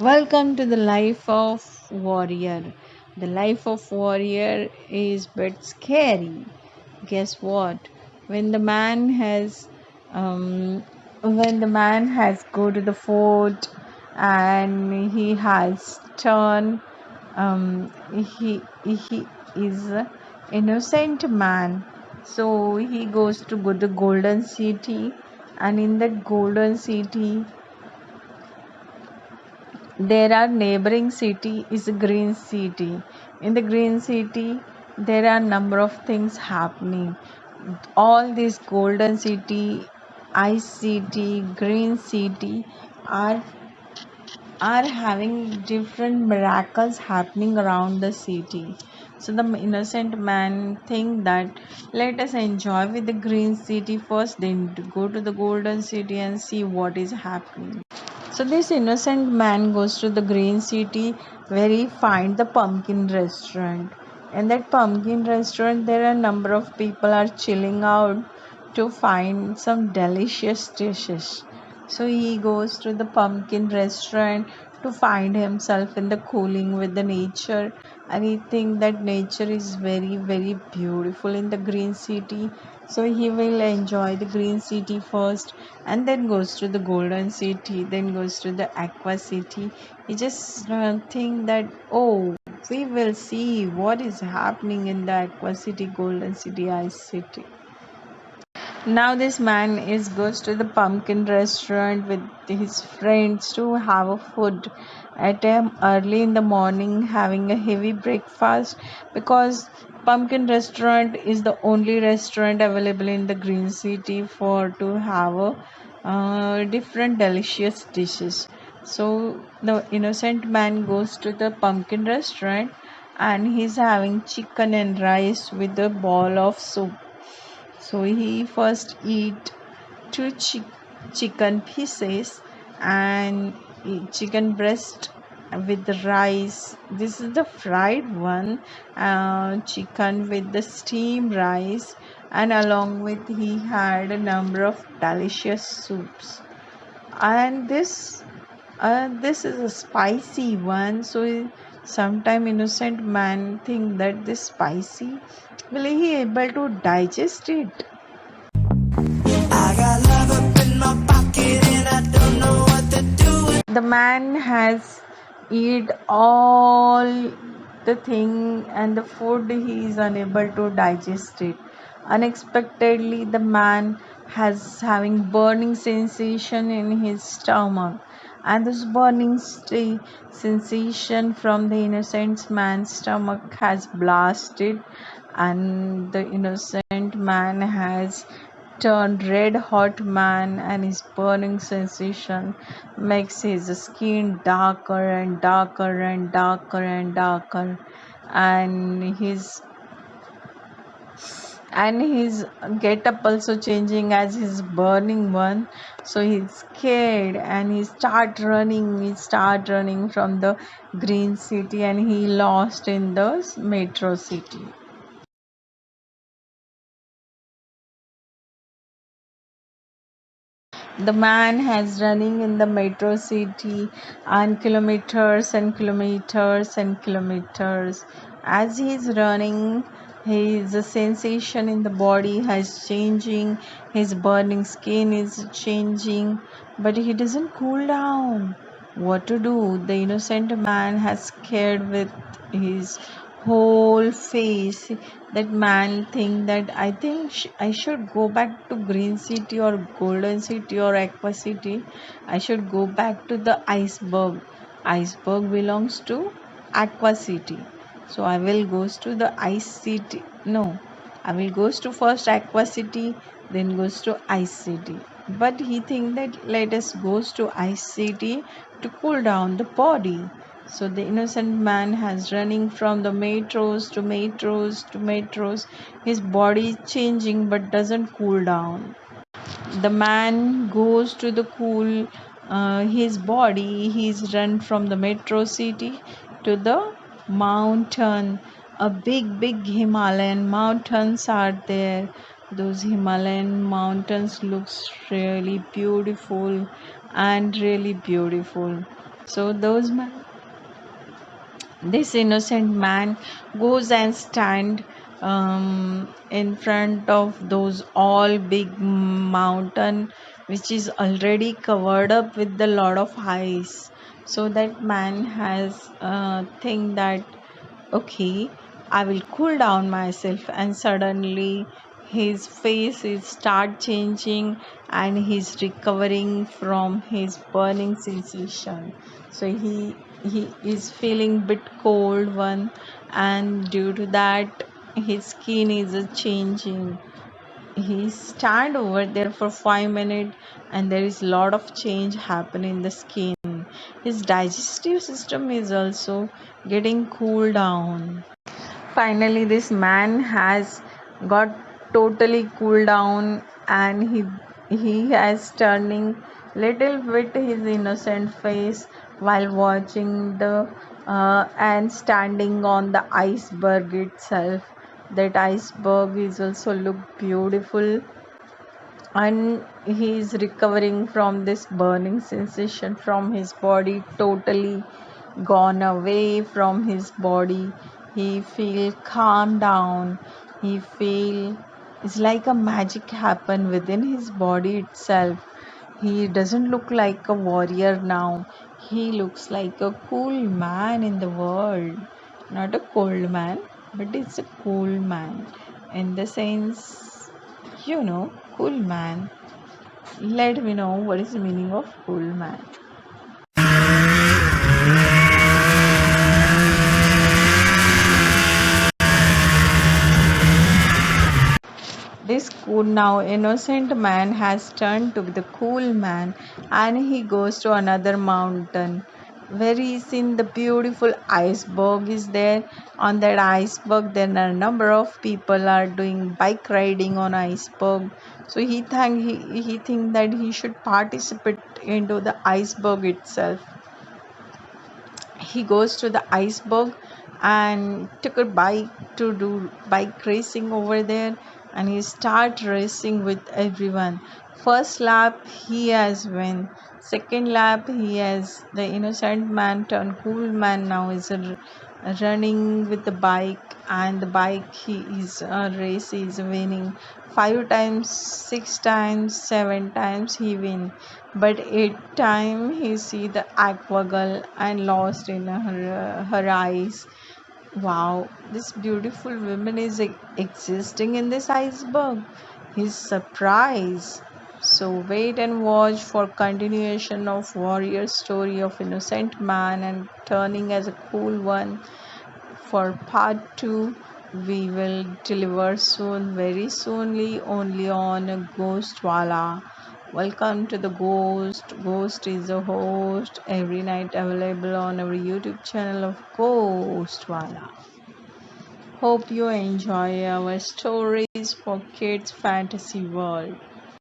Welcome to the life of warrior. The life of warrior is but scary. Guess what? When the man has, when the man has go to the fort and he has turned, he is a innocent man. So he goes to go to Golden City, and in that Golden City there are neighboring city is a green city. In the green city there are number of things happening. All these golden city, ice city, green city are having different miracles happening around the city. So the innocent man think that let us enjoy with the green city first, then to go to the golden city and see what is happening. So this innocent man goes to the green city where he find the pumpkin restaurant. In that pumpkin restaurant there are a number of people are chilling out to find some delicious dishes. So he goes to the pumpkin restaurant to find himself in the cooling with the nature, and he think that nature is very beautiful in the green city. So he will enjoy the green city first and then goes to the golden city, then goes to the aqua city. He just think that, oh, we will see what is happening in the aqua city, golden city, ice city. Now this man is goes to the pumpkin restaurant with his friends to have a food at early in the morning, having a heavy breakfast, because pumpkin restaurant is the only restaurant available in the green city for to have a different delicious dishes. So the innocent man goes to the pumpkin restaurant and he's having chicken and rice with a bowl of soup. So he first eat two chicken pieces and chicken breast with the rice. This is the fried one, chicken with the steamed rice, and along with he had a number of delicious soups. And this is a spicy one, so sometime innocent man think that this spicy, will he able to digest it? I got love up in my pocket and I don't know what to do with. The man has eat all the thing and the food, he is unable to digest it. Unexpectedly the man has having burning sensation in his stomach, and this burning sensation from the innocent man's stomach has blasted, and the innocent man has turned red hot man, and his burning sensation makes his skin darker and darker and darker and darker, and his get up also changing as his burning one. So he's scared and he start running from the green city, and he lost in the metro city. The man has running in the metro city and kilometers and kilometers. As he is running, his sensation in the body has changing, his burning skin is changing, but he doesn't cool down. What to do? The innocent man has scared with his whole face. That man think that I think I should go back to green city or golden city or aqua city. I should go back to the iceberg. Iceberg belongs to aqua city, so I will goes to the ice city. No, I will goes to first aqua city, then goes to ice city. But he think that let us goes to ice city to cool down the body. So the innocent man has running from the metros to metros to metros. His body is changing but doesn't cool down. The man goes to the cool his body. He's run from the metro city to the mountain. A big Himalayan mountains are there. Those Himalayan mountains looks really beautiful and really beautiful. So this innocent man goes and stand in front of those all big mountain which is already covered up with a lot of ice. So that man has think that okay, I will cool down myself, and suddenly his face is start changing and he's recovering from his burning sensation. So he is feeling bit cold one, and due to that his skin is changing. He stand over there for 5 minutes and there is a lot of change happen in the skin. His digestive system is also getting cooled down. Finally, this man has got totally cooled down, and he has turning little bit his innocent face while watching the and standing on the iceberg itself. That iceberg is also look beautiful, and he is recovering from this burning sensation from his body, totally gone away from his body. He feel calm down. He feel it's like a magic happen within his body itself. He doesn't look like a warrior now. He looks like a cool man in the world. Not a cold man, but it's a cool man in the sense, cool man. Let me know what is the meaning of cool man. This cool now innocent man has turned to the cool man, and he goes to another mountain where he seen the beautiful iceberg is there. On that iceberg there are a number of people are doing bike riding on iceberg. So he think that he should participate into the iceberg itself. He goes to the iceberg and took a bike to do bike racing over there, and he start racing with everyone. First lap he has win. Second lap he has the innocent man turned cool man now is running with the bike, and the bike he is race is winning 5 times, 6 times, 7 times he win, but 8 time he see the aqua and lost in her eyes. Wow, this beautiful woman is existing in this iceberg. He's surprised. So wait and watch for continuation of warrior story of innocent man and turning as a cool one. For part 2, we will deliver soon, very soonly, only on Ghostwala. Welcome to the Ghost. Ghost is a host every night available on our YouTube channel of Ghostwala. Hope you enjoy our stories for kids fantasy world.